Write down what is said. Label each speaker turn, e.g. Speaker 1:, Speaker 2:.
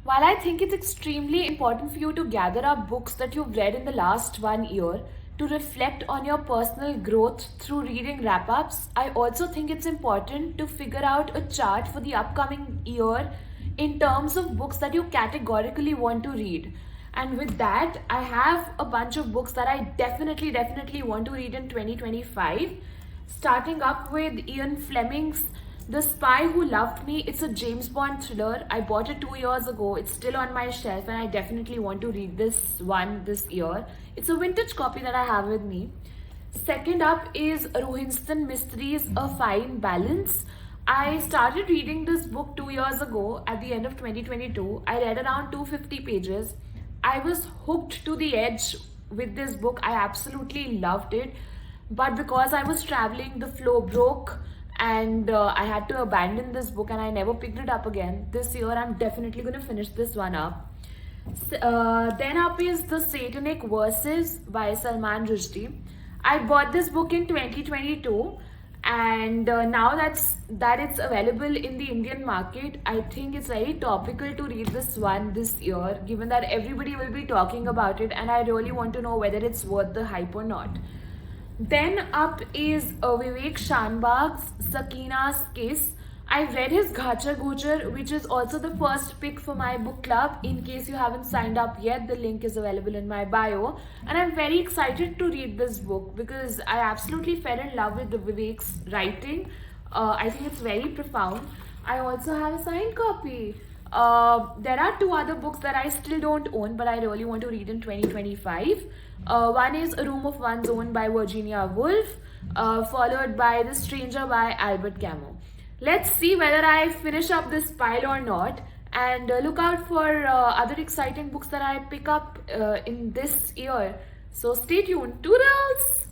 Speaker 1: While I think it's extremely important for you to gather up books that you've read in the last 1 year to reflect on your personal growth through reading wrap ups, I also think it's important to figure out a chart for the upcoming year in terms of books that you categorically want to read. And with that, I have a bunch of books that I definitely want to read in 2025. Starting up with Ian Fleming's The Spy Who Loved Me. It's a James Bond thriller. I bought it 2 years ago. It's still on my shelf, and I definitely want to read this one this year. It's a vintage copy that I have with me. Second up is Rohinston Mysteries A Fine Balance. I started reading this book 2 years ago at the end of 2022. I read around 250 pages. I was hooked to the edge with this book. I absolutely loved it. But because I was traveling, the flow broke and I had to abandon this book and I never picked it up again. This year, I'm definitely going to finish this one up. Then up is The Satanic Verses by Salman Rushdie. I bought this book in 2022, and now that it's available in the Indian market, I think it's very topical to read this one this year, given that everybody will be talking about it, and I really want to know whether it's worth the hype or not. Then up is Vivek Shanbag's Sakina's Kiss. I read his Ghacha Gochar, which is also the first pick for my book club. In case you haven't signed up yet, the link is available in my bio. And I'm very excited to read this book because I absolutely fell in love with the Vivek's writing. I think it's very profound. I also have a signed copy. There are two other books that I still don't own, but I really want to read in 2025. One is A Room of One's Own by Virginia Woolf, followed by The Stranger by Albert Camus. Let's see whether I finish up this pile or not, and look out for other exciting books that I pick up in this year. So stay tuned. Toodles!